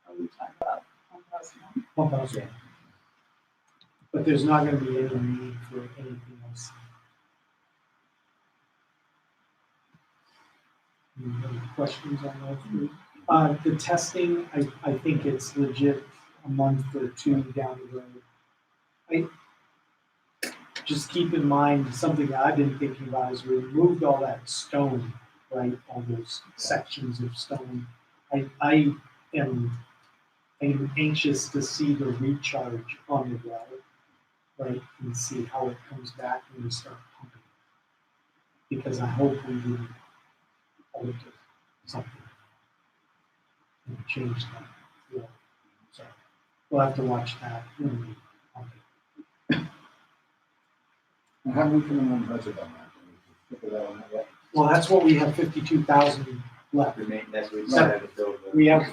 Are we talking about 1,000? Pump house, yeah. But there's not gonna be any need for anything else. Any questions on that three? The testing, I think it's legit a month or two down the road. Just keep in mind, something that I've been thinking about is we removed all that stone, right, all those sections of stone. I am anxious to see the recharge on the well, right, and see how it comes back when we start pumping. Because I hope we didn't alter something and change that flow. So we'll have to watch that when we pump it. And how are we coming on budget on that? Can we figure that one out yet? Well, that's what we have 52,000 left. That's what we decided to build. We have,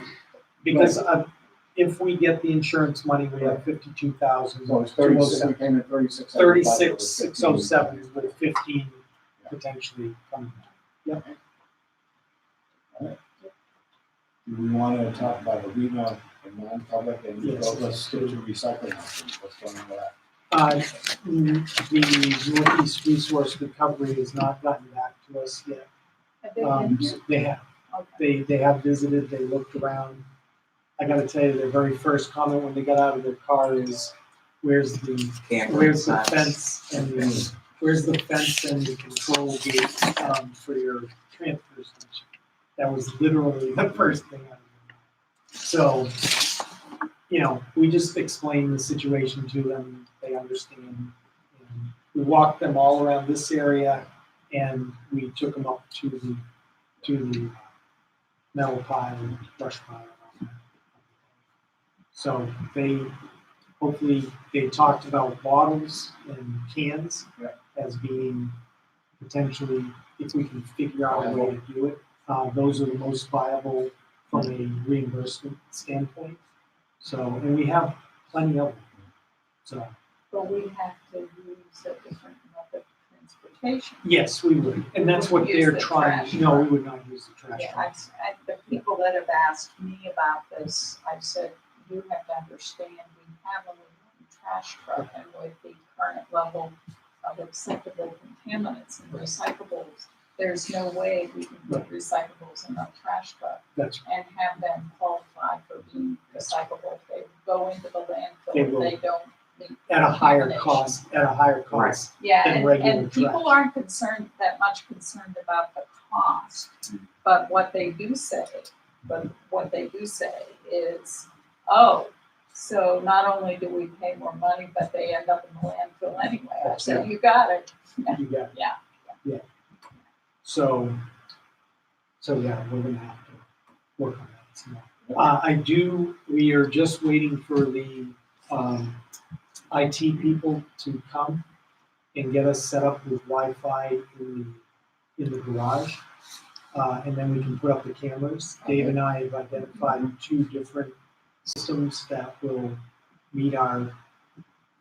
because if we get the insurance money, we have 52,000. So it's 36, we came at 36. 36,607 with 15 potentially coming back. Yep. Do we want to talk about arena and non-public and Yes. let's stick to recycling options? What's going on with that? The Northeast Resource Recovery has not gotten back to us yet. Have they been here? They have. Okay. They have visited, they looked around. I gotta tell you, their very first comment when they got out of their car is, where's the fence and the control gate, for your transfer station? That was literally the first thing out of their mouth. So, we just explained the situation to them, they understand. And we walked them all around this area and we took them up to the metal pile and brush pile. So hopefully they talked about bottles and cans as being potentially, if we can figure out a way to do it, those are the most viable from a reimbursement standpoint. So, and we have plenty of them. So, But we have to use a different method of transportation. yes, we would. And that's what Use they're the trying, trash no, we truck. would not use the trash Yeah, truck. the people that have asked me about this, I've said, you have to understand, we have only one trash truck, and with the current level of acceptable contaminants and recyclables, there's no way we can put recyclables in our trash truck That's, and have them qualify for being recyclable. They go into the landfill, They if will. they don't meet at a higher contamination. cost. Yeah, than regular and people trash. aren't that much concerned about the cost, but what they do say is, oh, so not only do we pay more money, but they end up in the landfill anyway. I said, you got it. You got it. Yeah. Yeah. So yeah, we're gonna have to work on that some more. We are just waiting for the, IT people to come and get us set up with Wi-Fi in the garage. And then we can put up the cameras. Dave and I have identified 2 different systems that will meet our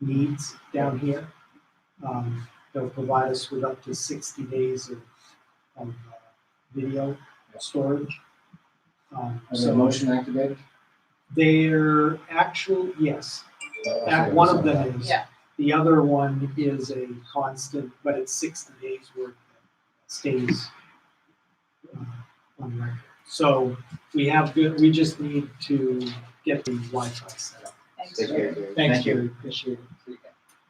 needs down here. They'll provide us with up to 60 days of video storage. Are they So motion activated? they're yes. One of them is. Yeah. The other one is a constant, but it's 60 days worth that stays on record. So we just need to get the Wi-Fi set up. Thanks. Take care, Dave. Thanks, Thank you. Jerry, appreciate it.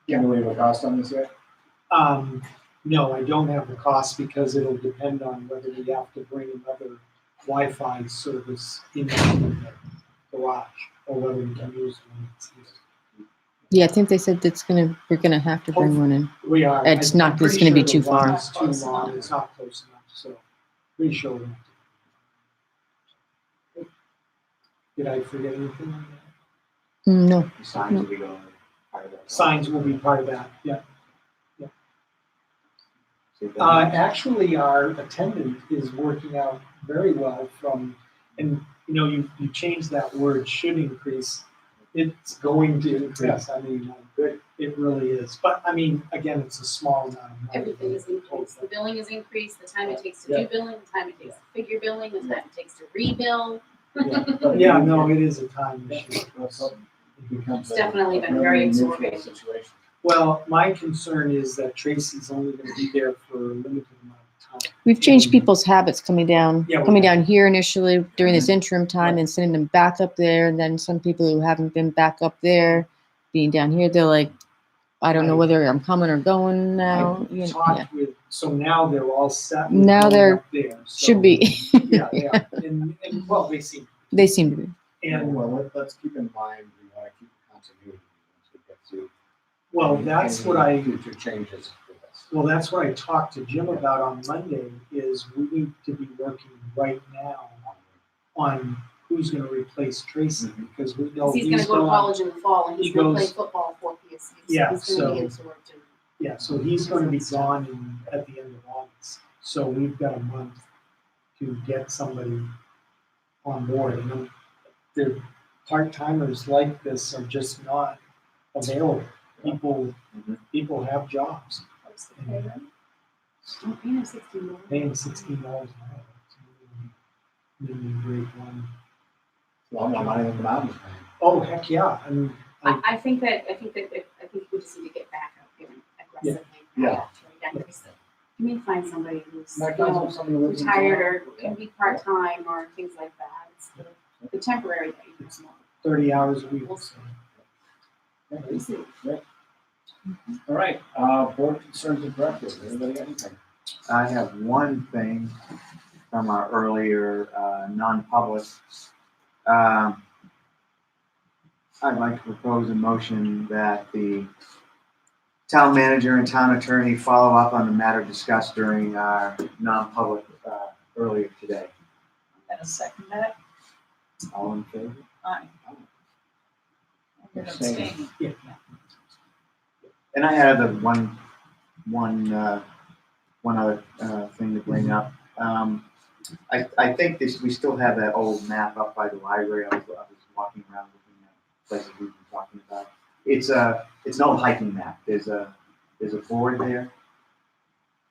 Can we have a cost on this yet? No, I don't have the cost because it'll depend on whether we have to bring another Wi-Fi service into the garage or whether we can use the one that's here. Yeah, I think they said we're gonna have to bring one in. We are. It's I'm not- pretty it's gonna be sure too the far. line's too long, it's not close enough, so pretty sure. we'll have to. Did I forget anything on that? No, The signs will be going part of that. Signs will be part of that, yeah. See if that- Actually, our attendant is working out very well and you changed that word should increase. It's going to increase. I mean, good. It really is. But I mean, again, it's a small amount of money. Everything is increased, the billing is increased, the time it takes to do billing, the time it takes to figure billing, the time it takes to rebill. Yeah, no, it is a time issue. It becomes It's definitely been very mutual absorbing. situation. Well, my concern is that Tracy's only gonna be there for a limited amount of time. we've changed people's habits coming down Yeah, we have. here initially during this interim time and sending them back up there. And then some people who haven't been back up there, being down here, they're like, I don't know whether I'm coming or going now. I Yeah, talked with, so now they're all set. with Now going they're- up there, so- should be. Yeah, they are. And well, they seem, They seem to be. and Well, let's keep in mind, we want to keep continuity once we get to. well, that's what I. Future changes for this. Well, that's what I talked to Jim about on Monday, is we need to be working right now on who's gonna replace Tracy, because we know He's gonna go to going- college in the fall and he's he gonna play goes- football for PSC, Yeah, so he's gonna be so- absorbed in. Yeah, so he's gonna be gone at the end of August, so we've got a month to get somebody on board, and the part-timers like this are just not available. People have jobs, What's the pay rate? Oh, pay him $16. paying $16 an hour. Minimum grade one. A lot more money than the mountains, man. Oh, heck, yeah, I mean, I think we just need to get back up here aggressively. Yeah. You may find somebody who's, Might you find know, somebody who lives in retired town. or can be part-time or things like that. It's the temporary that you can small. 30 hours a week. so. You see. All right, board concerns and directives, anybody got anything? I have one thing from our earlier non-public. I'd like to propose a motion that the town manager and town attorney follow up on the matter discussed during our non-public earlier today. I'm gonna second that. All in favor? Aye. I'm gonna abstain. And I had one other thing to bring up. I think we still have that old map up by the library. I was walking around looking at places we've been talking about. It's an old hiking map. There's a board there.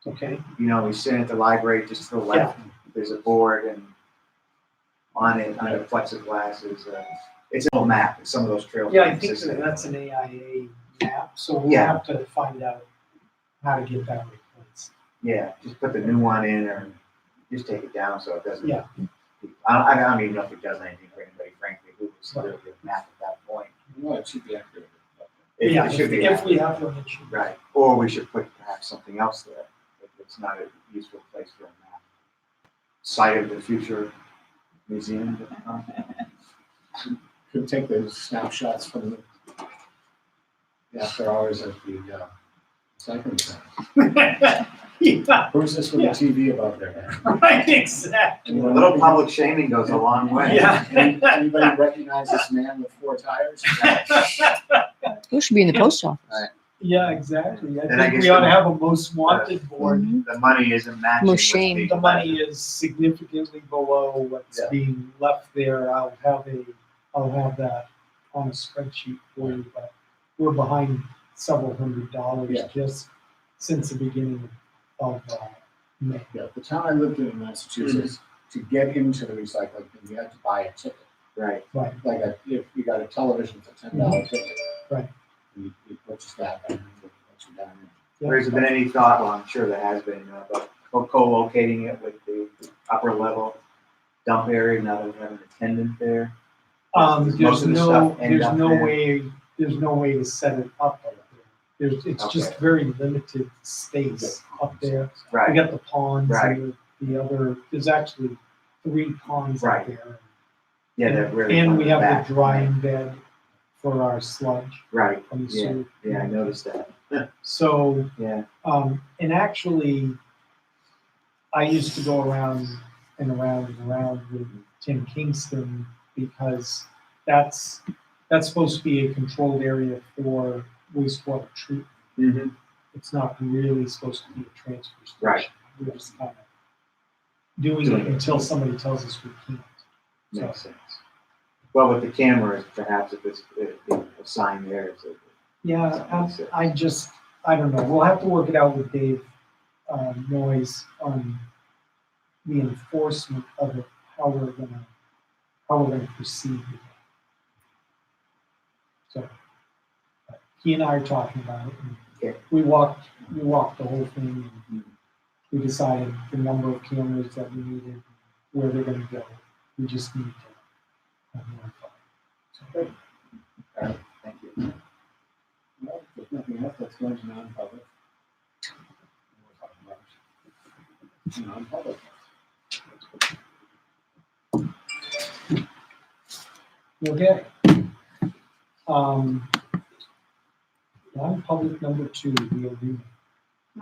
Okay, We sit at the library just to the left. There's a board, and on it under plexiglass it's an old map. It's some of those trails. yeah, I think that's an AIA map, so we'll Yeah. have to find out how to get that replaced. Yeah, just put the new one in, or just take it down so it doesn't. Yeah. I don't even know if it does anything for anybody, frankly, who was literally a map at that point. Well, it should be accurate. Yeah, It should be. if we have one, it should be. Right, or we should put perhaps something else there, if it's not a useful place for a map. Site of the future museum. Could take those snapshots from the after hours at the Cycling center. Yeah, Who's this with the TV above there? right, exactly. A little public shaming goes a long way. Yeah. Anybody recognize this man with 4 tires? Who should be in the post office? Yeah, exactly. I Then I think guess we ought to the- have a most wanted board. Mhm. The money isn't matching No what's shame. being The money collected. is significantly below what's Yeah. being left there. I'll have that on a spreadsheet for you, but we're behind several $100 Yeah. just since the beginning of May. Yeah, the town I lived in Massachusetts, to get into the recycling thing, you had to buy a ticket. Right. Right, Like if you got a television for $10 ticket. Right. You purchase that and let you down in. Has there been any thought, well, I'm sure there has been, about co-locating it with the upper level dump area, now that we have an attendant there? Does most of the stuff end up there? there's no way to set it up up there. It's just Okay. very limited space up there. We Right, got the ponds Right. and the other, there's actually 3 ponds Right. up there. yeah, that really. And on we the have back. the drying bed for our sludge Right, from the yeah, sewer. yeah, I noticed that, So, yeah, and actually, I used to go around and around and around with Tim Kingston because that's supposed to be a controlled area for wastewater treatment. mm-hmm, It's not really supposed to be a transfer station. Right. We're just kind of doing Doing it it. until somebody tells us we can't. So, makes sense. Well, with the cameras, perhaps if it's a sign there, it's a. yeah, Makes sense. I don't know. We'll have to work it out with Dave Noyes on the enforcement of it, how we're gonna proceed with it. So he and I are talking about it. And Okay. we walked the whole thing and we decided the number of cameras that we needed, where they're gonna go. We just need to notify. So, Thank you. Well, if nothing else, let's go into non-public. We'll talk about non-public. Okay. Non-public number 2, the agreement.